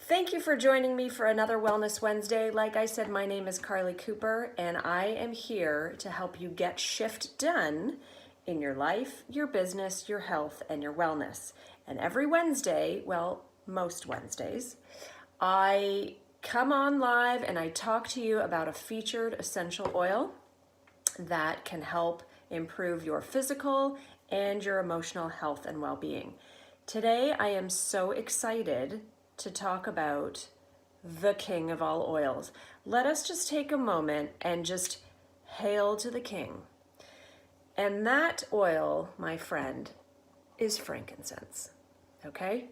Thank you for joining me for another Wellness Wednesday. Like I said, my name is Carly Cooper, and I am here to help you get shift done in your life, your business, your health, and your wellness. And every Wednesday, well, most Wednesdays, I come on live and I talk to you about a featured essential oil that can help improve your physical and your emotional health and well-being. Today, I am so excited to talk about the king of all oils. Let us just take a moment and just hail to the king. And that oil, my friend, is frankincense, okay?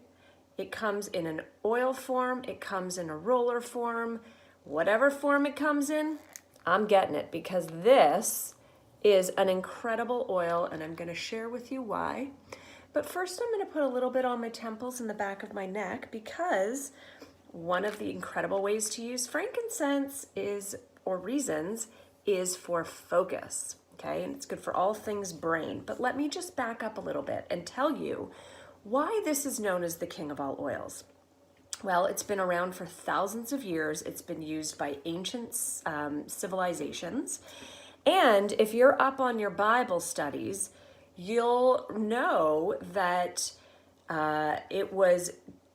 It comes in an oil form, it comes in a roller form, whatever form it comes in, I'm getting it because this is an incredible oil and I'm gonna share with you why. But first I'm gonna put a little bit on my temples and the back of my neck because one of the incredible ways to use frankincense is for focus, okay? And it's good for all things brain. But let me just back up a little bit and tell you why this is known as the king of all oils. Well, it's been around for thousands of years. It's been used by ancient civilizations. And if you're up on your Bible studies, you'll know that it was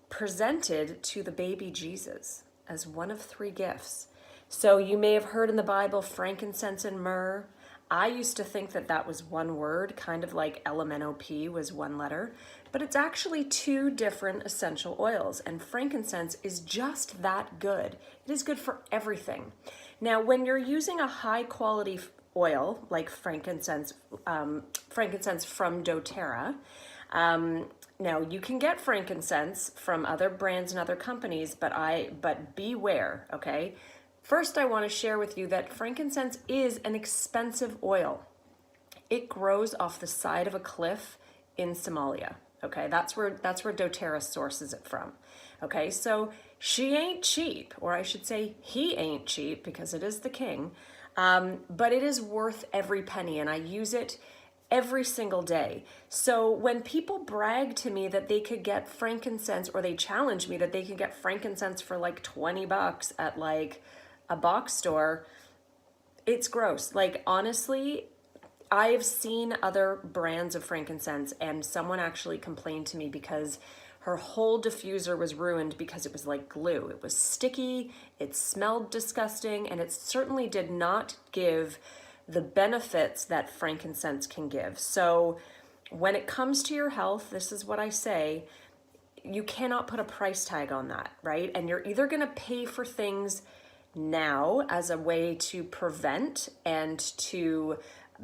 presented to the baby Jesus as one of three gifts. So you may have heard in the Bible frankincense and myrrh. I used to think that that was one word, kind of like LMNOP was one letter, but it's actually two different essential oils, and frankincense is just that good. It is good for everything. Now, when you're using a high quality oil like frankincense from doTERRA, now you can get frankincense from other brands and other companies, but beware, okay? First, I want to share with you that frankincense is an expensive oil. It grows off the side of a cliff in Somalia. Okay, that's where doTERRA sources it from. Okay, so she ain't cheap, or I should say he ain't cheap because it is the king, but it is worth every penny, and I use it every single day. So when people brag to me that they could get frankincense, or they challenge me that they could get frankincense for like $20 at like a box store, it's gross. Like, honestly, I've seen other brands of frankincense, and someone actually complained to me because her whole diffuser was ruined because it was like glue. It was sticky, it smelled disgusting, and it certainly did not give the benefits that frankincense can give. So when it comes to your health, this is what I say, you cannot put a price tag on that, right? And you're either gonna pay for things now as a way to prevent and to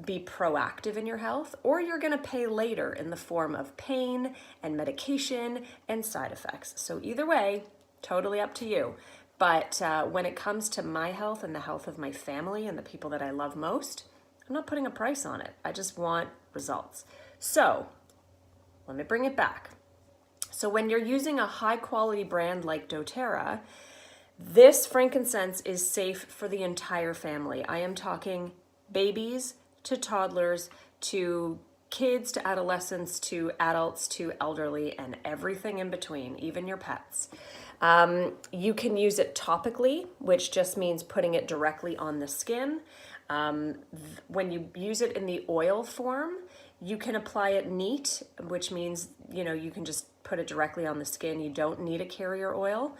be proactive in your health, or you're going to pay later in the form of pain and medication and side effects. So either way, totally up to you. But when it comes to my health and the health of my family and the people that I love most, I'm not putting a price on it. I just want results. So let me bring it back. So when you're using a high quality brand like doTERRA, this frankincense is safe for the entire family. I am talking babies to toddlers, to kids, to adolescents, to adults, to elderly, and everything in between, even your pets. You can use it topically, which just means putting it directly on the skin. When you use it in the oil form, you can apply it neat, which means, you can just put it directly on the skin. You don't need a carrier oil.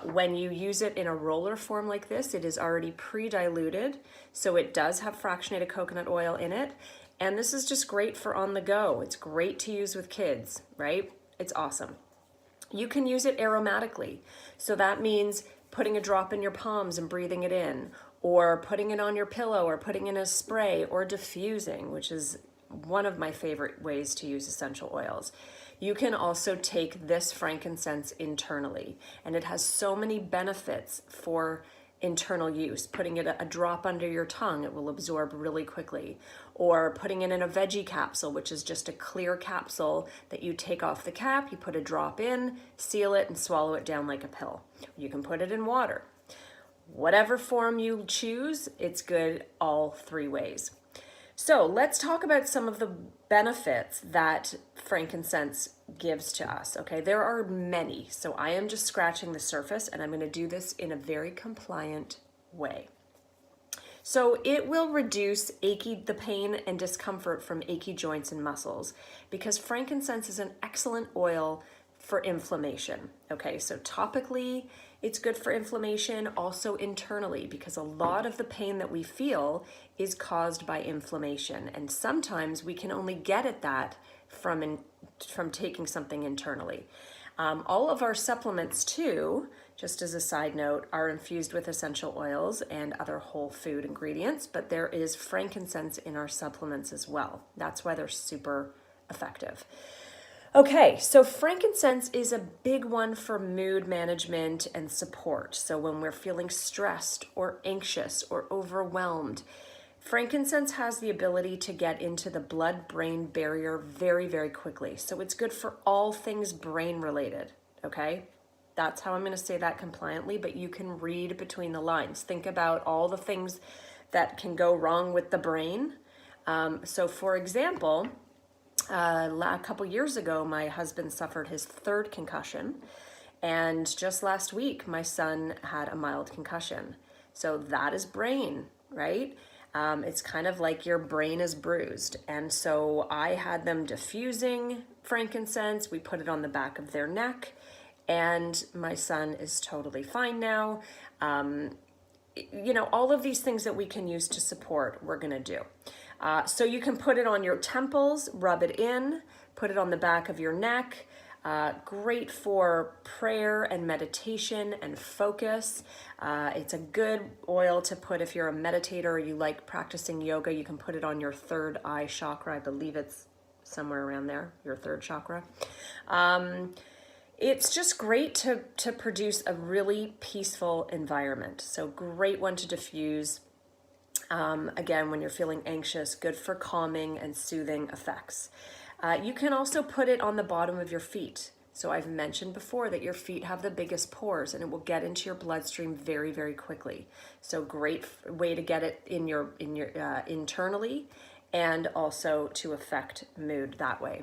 When you use it in a roller form like this, it is already pre-diluted, so it does have fractionated coconut oil in it, and this is just great for on the go. It's great to use with kids, right? It's awesome. You can use it aromatically, so that means putting a drop in your palms and breathing it in, or putting it on your pillow, or putting in a spray, or diffusing, which is one of my favorite ways to use essential oils. You can also take this frankincense internally, and it has so many benefits for internal use. Putting it a drop under your tongue, it will absorb really quickly. Or putting it in a veggie capsule, which is just a clear capsule that you take off the cap, you put a drop in, seal it, and swallow it down like a pill. You can put it in water. Whatever form you choose, it's good all three ways. So let's talk about some of the benefits that frankincense gives to us. Okay, there are many. So I am just scratching the surface, and I'm going to do this in a very compliant way. So it will reduce the pain and discomfort from achy joints and muscles, because frankincense is an excellent oil for inflammation. Okay, so topically, it's good for inflammation, also internally, because a lot of the pain that we feel is caused by inflammation. And sometimes we can only get at that from taking something internally. All of our supplements too, just as a side note, are infused with essential oils and other whole food ingredients, but there is frankincense in our supplements as well. That's why they're super effective. Okay, so frankincense is a big one for mood management and support. So when we're feeling stressed or anxious or overwhelmed, frankincense has the ability to get into the blood-brain barrier very, very quickly. So it's good for all things brain related, okay? That's how I'm going to say that compliantly, but you can read between the lines. Think about all the things that can go wrong with the brain. So for example, a couple years ago, my husband suffered his third concussion, and just last week, my son had a mild concussion. So that is brain, right? It's kind of like your brain is bruised. And so I had them diffusing frankincense. We put it on the back of their neck, and my son is totally fine now. You know, all of these things that we can use to support, we're gonna do. So you can put it on your temples, rub it in, put it on the back of your neck. Great for prayer and meditation and focus. It's a good oil to put if you're a meditator or you like practicing yoga. You can put it on your third eye chakra. I believe it's somewhere around there, your third chakra. It's just great to produce a really peaceful environment. So great one to diffuse. Again, when you're feeling anxious, good for calming and soothing effects. You can also put it on the bottom of your feet. So I've mentioned before that your feet have the biggest pores, and it will get into your bloodstream very, very quickly. So great way to get it in your internally, and also to affect mood that way.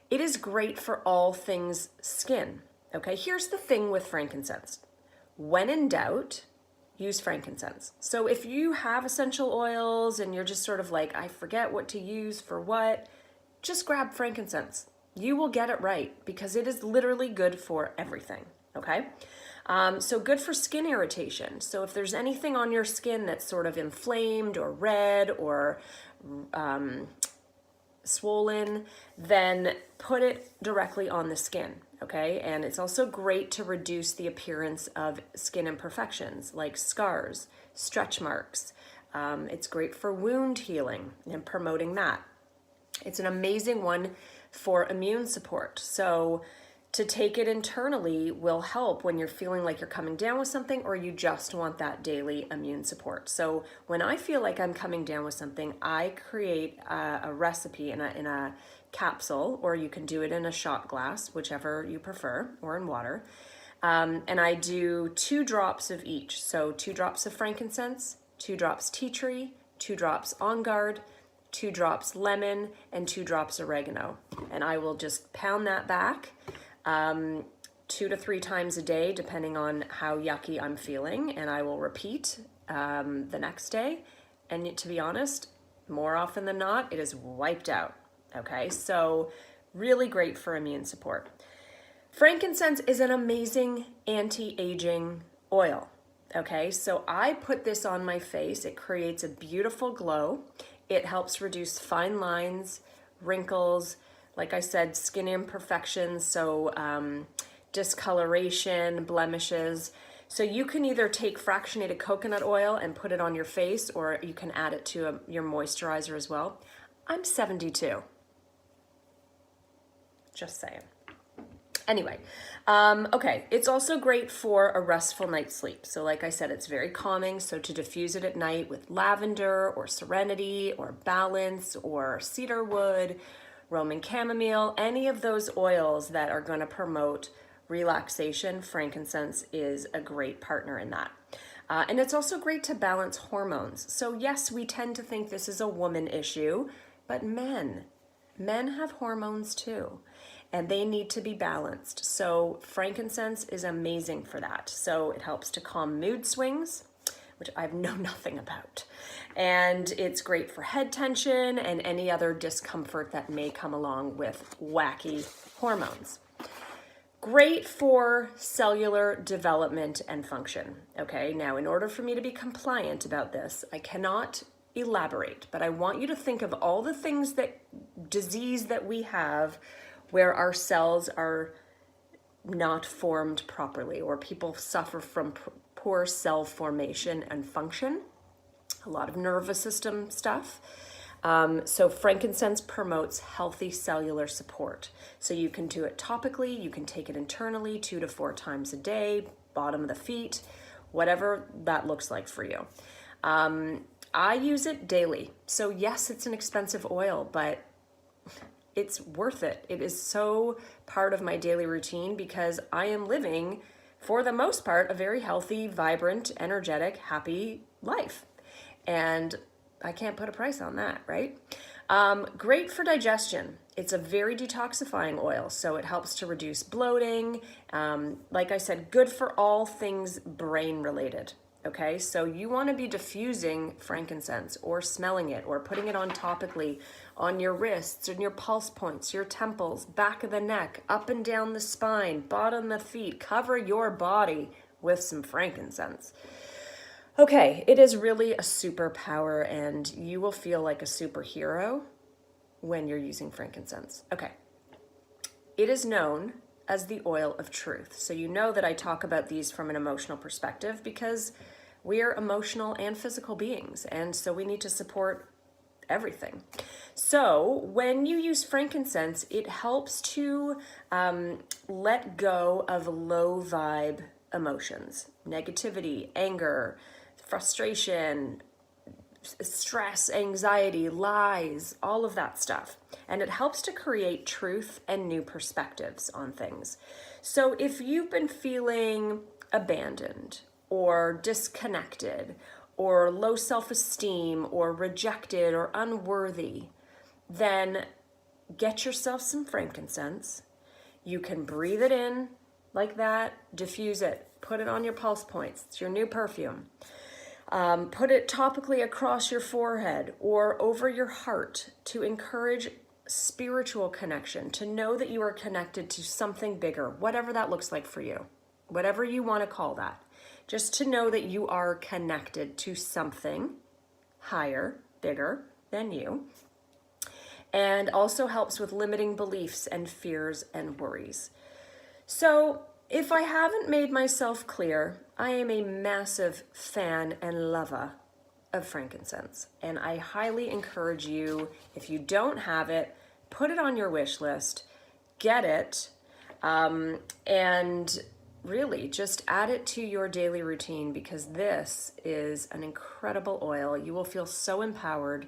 It is great for all things skin. Okay, here's the thing with frankincense. When in doubt, use frankincense. So if you have essential oils and you're just sort of like, I forget what to use for what, just grab frankincense. You will get it right, because it is literally good for everything, okay? So good for skin irritation. So if there's anything on your skin that's sort of inflamed or red or swollen, then put it directly on the skin, okay? And it's also great to reduce the appearance of skin imperfections like scars, stretch marks. It's great for wound healing and promoting that. It's an amazing one for immune support. So to take it internally will help when you're feeling like you're coming down with something, or you just want that daily immune support. So when I feel like I'm coming down with something, I create a recipe in a capsule, or you can do it in a shot glass, whichever you prefer, or in water. And I do 2 drops of each. So 2 drops of frankincense, 2 drops tea tree, 2 drops On Guard, 2 drops lemon, and 2 drops oregano. And I will just pound that back 2 to 3 times a day, depending on how yucky I'm feeling. And I will repeat the next day. And to be honest, more often than not, it is wiped out. Okay, so really great for immune support. Frankincense is an amazing anti-aging oil. Okay, so I put this on my face. It creates a beautiful glow. It helps reduce fine lines, wrinkles, like I said, skin imperfections, so discoloration, blemishes. So you can either take fractionated coconut oil and put it on your face, or you can add it to your moisturizer as well. I'm 72. Just saying. Anyway, okay, it's also great for a restful night's sleep. So like I said, it's very calming. So to diffuse it at night with lavender or serenity or balance or cedar wood, Roman chamomile, any of those oils that are going to promote relaxation, frankincense is a great partner in that. And it's also great to balance hormones. So yes, we tend to think this is a woman issue, but men have hormones too, and they need to be balanced. So frankincense is amazing for that. So it helps to calm mood swings, which I know nothing about. And it's great for head tension and any other discomfort that may come along with wacky hormones. Great for cellular development and function. Okay, now in order for me to be compliant about this, I cannot elaborate, but I want you to think of all the things that disease that we have where our cells are not formed properly, or people suffer from poor cell formation and function, a lot of nervous system stuff. So frankincense promotes healthy cellular support. So you can do it topically, you can take it internally 2 to 4 times a day, bottom of the feet, whatever that looks like for you. I use it daily. So yes, it's an expensive oil, but it's worth it. It is so part of my daily routine because I am living, for the most part, a very healthy, vibrant, energetic, happy life. And I can't put a price on that, right? Great for digestion. It's a very detoxifying oil, so it helps to reduce bloating. Like I said, good for all things brain related. Okay, so you want to be diffusing frankincense or smelling it or putting it on topically on your wrists and your pulse points, your temples, back of the neck, up and down the spine, bottom of the feet. Cover your body with some frankincense. Okay, it is really a superpower and you will feel like a superhero when you're using frankincense. Okay, it is known as the oil of truth. So you know that I talk about these from an emotional perspective because we are emotional and physical beings, and so we need to support everything. So when you use frankincense, it helps to let go of low vibe emotions, negativity, anger, frustration, stress, anxiety, lies, all of that stuff. And it helps to create truth and new perspectives on things. So if you've been feeling abandoned or disconnected or low self-esteem or rejected or unworthy, then get yourself some frankincense. You can breathe it in like that, diffuse it, put it on your pulse points. It's your new perfume. Put it topically across your forehead or over your heart to encourage spiritual connection, to know that you are connected to something bigger, whatever that looks like for you, whatever you want to call that. Just to know that you are connected to something higher, bigger than you. And also helps with limiting beliefs and fears and worries. So if I haven't made myself clear, I am a massive fan and lover of frankincense. And I highly encourage you, if you don't have it, put it on your wish list, get it, and really just add it to your daily routine because this is an incredible oil. You will feel so empowered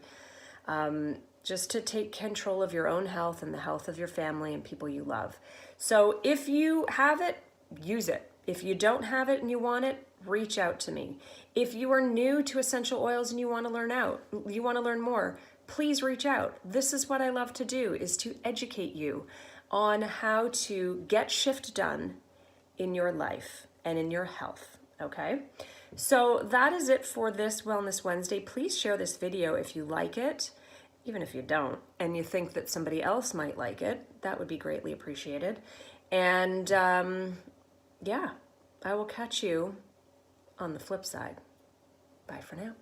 just to take control of your own health and the health of your family and people you love. So if you have it, use it. If you don't have it and you want it, reach out to me. If you are new to essential oils and you want to learn more, please reach out. This is what I love to do, is to educate you on how to get shift done in your life and in your health, okay? So that is it for this Wellness Wednesday. Please share this video if you like it, even if you don't, and you think that somebody else might like it. That would be greatly appreciated. And yeah, I will catch you on the flip side. Bye for now.